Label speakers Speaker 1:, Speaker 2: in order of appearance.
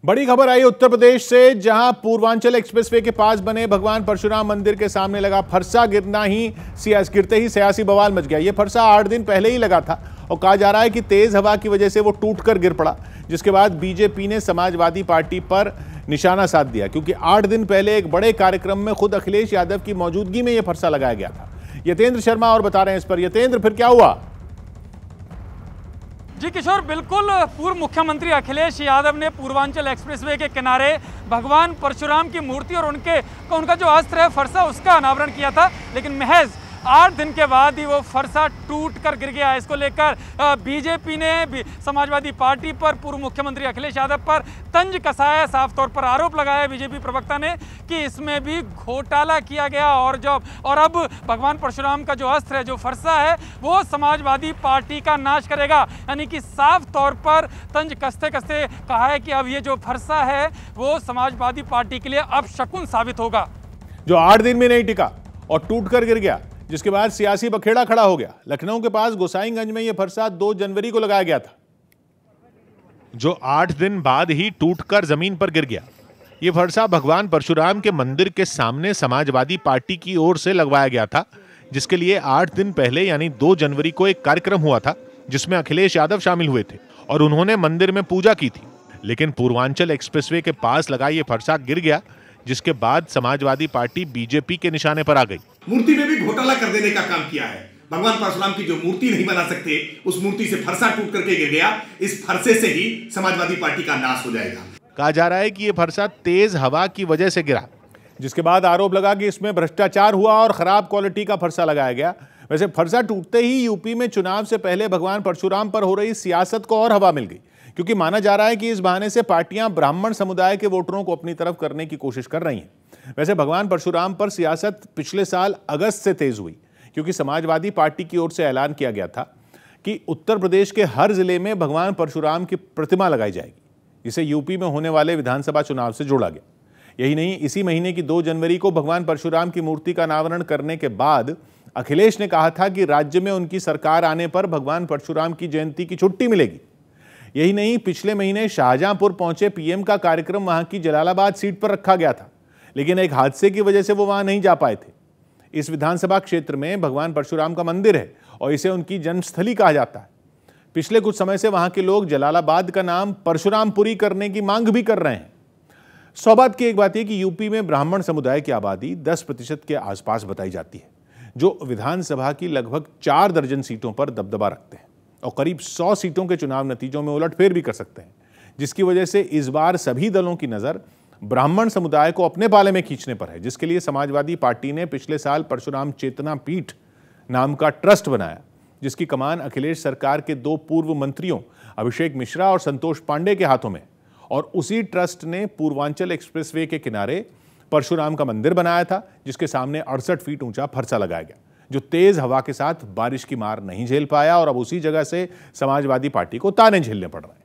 Speaker 1: बड़ी खबर आई उत्तर प्रदेश से, जहां पूर्वांचल एक्सप्रेसवे के पास बने भगवान परशुराम मंदिर के सामने लगा फरसा गिरते ही सियासी बवाल मच गया। यह फरसा 8 दिन पहले ही लगा था और कहा जा रहा है कि तेज हवा की वजह से वो टूटकर गिर पड़ा, जिसके बाद बीजेपी ने समाजवादी पार्टी पर निशाना साध दिया, क्योंकि 8 दिन पहले एक बड़े कार्यक्रम में खुद अखिलेश यादव की मौजूदगी में यह फरसा लगाया गया था। यतेंद्र शर्मा और बता रहे हैं इस पर। यतेंद्र, फिर क्या हुआ?
Speaker 2: जी किशोर, बिल्कुल पूर्व मुख्यमंत्री अखिलेश यादव ने पूर्वांचल एक्सप्रेसवे के किनारे भगवान परशुराम की मूर्ति और उनका जो अस्त्र है फरसा, उसका अनावरण किया था, लेकिन महज 8 दिन के बाद ही वो फरसा टूट कर गिर गया। इसको लेकर बीजेपी ने समाजवादी पार्टी पर, पूर्व मुख्यमंत्री अखिलेश यादव पर तंज कसाया। साफ तौर पर आरोप लगाया बीजेपी प्रवक्ता ने कि इसमें भी घोटाला किया गया और अब भगवान परशुराम का जो अस्त्र है, जो फरसा है, वो समाजवादी पार्टी का नाश करेगा। यानी कि साफ तौर पर तंज कसते कसते कहा है कि अब ये जो फरसा है वो समाजवादी पार्टी के लिए अब शकुन साबित होगा।
Speaker 1: जो 8 दिन में नहीं टिका और टूट कर गिर गया, जिसके बाद सियासी बखेड़ा खड़ा हो गया। लखनऊ के पास गोसाईगंज में यह फरसा 2 जनवरी को लगाया गया था, जो 8 दिन बाद ही टूटकर जमीन पर गिर गया। यह फरसा भगवान परशुराम के मंदिर के सामने समाजवादी पार्टी की ओर से लगवाया गया था, जिसके लिए 8 दिन पहले यानी 2 जनवरी को एक कार्यक्रम हुआ था, जिसमें अखिलेश यादव शामिल हुए थे और उन्होंने मंदिर में पूजा की थी। लेकिन पूर्वांचल एक्सप्रेसवे के पास लगा यह फरसा गिर गया, जिसके बाद समाजवादी पार्टी बीजेपी के निशाने पर आ गई।
Speaker 3: मूर्ति में भी घोटाला कर देने का काम किया है। भगवान परशुराम की जो मूर्ति नहीं बना सकते, उस मूर्ति से फरसा टूट करके गिर गया। इस फरसे से ही समाजवादी पार्टी का नाश हो जाएगा।
Speaker 1: कहा जा रहा है कि यह फरसा तेज हवा की वजह से गिरा, जिसके बाद आरोप लगा कि इसमें भ्रष्टाचार हुआ और खराब क्वालिटी का फरसा लगाया गया। वैसे फरसा टूटते ही यूपी में चुनाव से पहले भगवान परशुराम पर हो रही सियासत को और हवा मिल गई, क्योंकि माना जा रहा है कि इस बहाने से पार्टियां ब्राह्मण समुदाय के वोटरों को अपनी तरफ करने की कोशिश कर रही हैं। वैसे भगवान परशुराम पर सियासत पिछले साल अगस्त से तेज हुई, क्योंकि समाजवादी पार्टी की ओर से ऐलान किया गया था कि उत्तर प्रदेश के हर जिले में भगवान परशुराम की प्रतिमा लगाई जाएगी, जिसे यूपी में होने वाले विधानसभा चुनाव से जोड़ा गया। यही नहीं, इसी महीने की 2 जनवरी को भगवान परशुराम की मूर्ति का अनावरण करने के बाद अखिलेश ने कहा था कि राज्य में उनकी सरकार आने पर भगवान परशुराम की जयंती की छुट्टी मिलेगी। यही नहीं, पिछले महीने शाहजहांपुर पहुंचे पीएम का कार्यक्रम वहां की जलालाबाद सीट पर रखा गया था, लेकिन एक हादसे की वजह से वो वहां नहीं जा पाए थे। इस विधानसभा क्षेत्र में भगवान परशुराम का मंदिर है और इसे उनकी जन्मस्थली कहा जाता है। पिछले कुछ समय से वहां के लोग जलालाबाद का नाम परशुरामपुरी करने की मांग भी कर रहे हैं। सौभाग्य की एक बात यह कि यूपी में ब्राह्मण समुदाय की आबादी 10% के आसपास बताई जाती है, जो विधानसभा की लगभग 4 दर्जन सीटों पर दबदबा रखते हैं और करीब 100 सीटों के चुनाव नतीजों में उलटफेर भी कर सकते हैं, जिसकी वजह से इस बार सभी दलों की नजर ब्राह्मण समुदाय को अपने पाले में खींचने पर है, जिसके लिए समाजवादी पार्टी ने पिछले साल परशुराम चेतना पीठ नाम का ट्रस्ट बनाया, जिसकी कमान अखिलेश सरकार के 2 पूर्व मंत्रियों अभिषेक मिश्रा और संतोष पांडे के हाथों में। और उसी ट्रस्ट ने पूर्वांचल एक्सप्रेसवे के किनारे परशुराम का मंदिर बनाया था, जिसके सामने 68 फीट ऊंचा फरसा लगाया गया, जो तेज हवा के साथ बारिश की मार नहीं झेल पाया और अब उसी जगह से समाजवादी पार्टी को ताने झेलने पड़ रहे हैं।